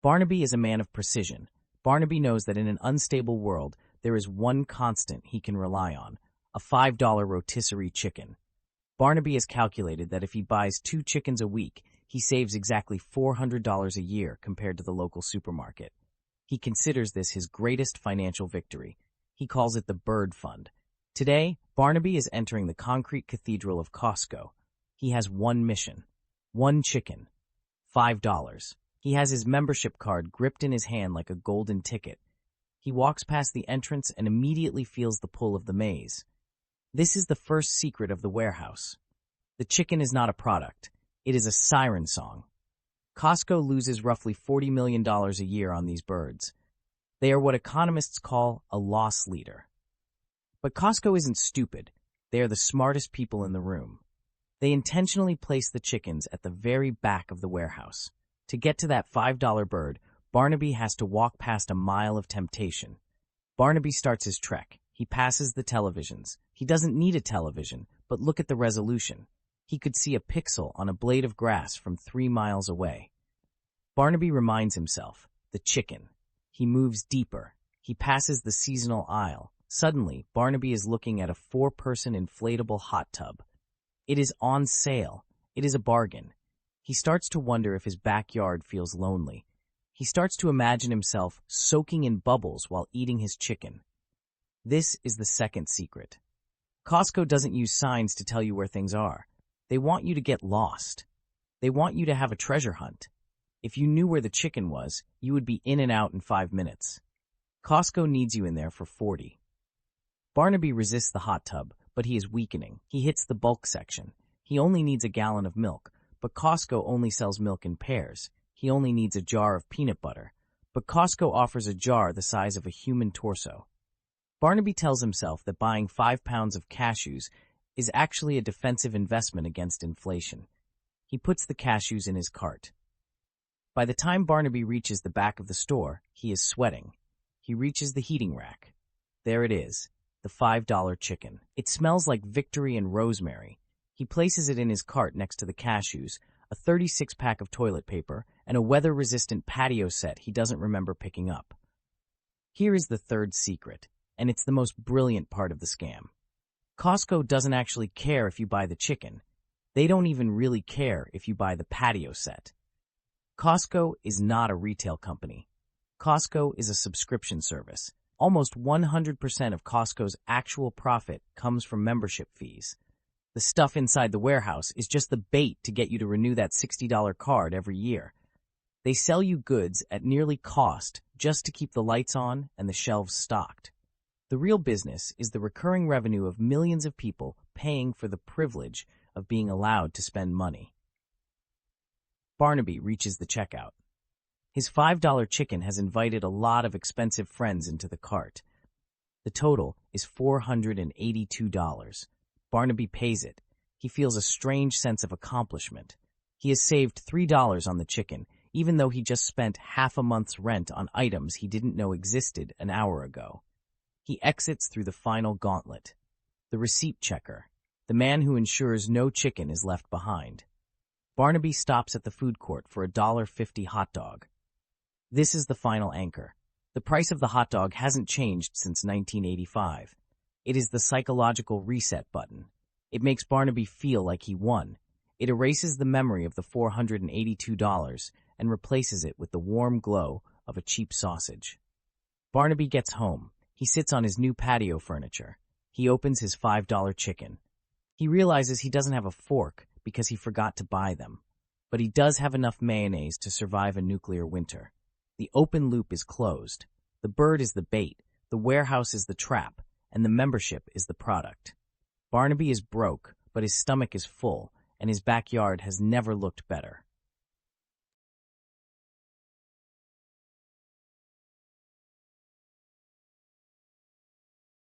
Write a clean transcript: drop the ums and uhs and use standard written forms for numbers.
Barnaby is a man of precision. Barnaby knows that in an unstable world, there is one constant he can rely on, a $5 rotisserie chicken. Barnaby has calculated that if he buys 2 chickens a week, he saves exactly $400 a year compared to the local supermarket. He considers this his greatest financial victory. He calls it the Bird Fund. Today, Barnaby is entering the concrete cathedral of Costco. He has one mission, one chicken, $5. He has his membership card gripped in his hand like a golden ticket. He walks past the entrance and immediately feels the pull of the maze. This is the first secret of the warehouse. The chicken is not a product. It is a siren song. Costco loses roughly $40 million a year on these birds. They are what economists call a loss leader. But Costco isn't stupid. They are the smartest people in the room. They intentionally place the chickens at the very back of the warehouse. To get to that $5 bird, Barnaby has to walk past a mile of temptation. Barnaby starts his trek. He passes the televisions. He doesn't need a television, but look at the resolution. He could see a pixel on a blade of grass from 3 miles away. Barnaby reminds himself, the chicken. He moves deeper. He passes the seasonal aisle. Suddenly, Barnaby is looking at a 4-person inflatable hot tub. It is on sale. It is a bargain. He starts to wonder if his backyard feels lonely. He starts to imagine himself soaking in bubbles while eating his chicken. This is the second secret. Costco doesn't use signs to tell you where things are. They want you to get lost. They want you to have a treasure hunt. If you knew where the chicken was, you would be in and out in 5 minutes. Costco needs you in there for 40. Barnaby resists the hot tub, but he is weakening. He hits the bulk section. He only needs a gallon of milk, but Costco only sells milk in pairs. He only needs a jar of peanut butter, but Costco offers a jar the size of a human torso. Barnaby tells himself that buying 5 pounds of cashews is actually a defensive investment against inflation. He puts the cashews in his cart. By the time Barnaby reaches the back of the store, he is sweating. He reaches the heating rack. There it is, the $5 chicken. It smells like victory and rosemary. He places it in his cart next to the cashews, a 36-pack of toilet paper, and a weather-resistant patio set he doesn't remember picking up. Here is the third secret, and it's the most brilliant part of the scam. Costco doesn't actually care if you buy the chicken. They don't even really care if you buy the patio set. Costco is not a retail company. Costco is a subscription service. Almost 100% of Costco's actual profit comes from membership fees. The stuff inside the warehouse is just the bait to get you to renew that $60 card every year. They sell you goods at nearly cost just to keep the lights on and the shelves stocked. The real business is the recurring revenue of millions of people paying for the privilege of being allowed to spend money. Barnaby reaches the checkout. His $5 chicken has invited a lot of expensive friends into the cart. The total is $482. Barnaby pays it. He feels a strange sense of accomplishment. He has saved $3 on the chicken, even though he just spent half a month's rent on items he didn't know existed an hour ago. He exits through the final gauntlet. The receipt checker, the man who ensures no chicken is left behind. Barnaby stops at the food court for a $1.50 hot dog. This is the final anchor. The price of the hot dog hasn't changed since 1985. It is the psychological reset button. It makes Barnaby feel like he won. It erases the memory of the $482 and replaces it with the warm glow of a cheap sausage. Barnaby gets home. He sits on his new patio furniture. He opens his $5 chicken. He realizes he doesn't have a fork because he forgot to buy them. But he does have enough mayonnaise to survive a nuclear winter. The open loop is closed. The bird is the bait, the warehouse is the trap, and the membership is the product. Barnaby is broke, but his stomach is full, and his backyard has never looked better.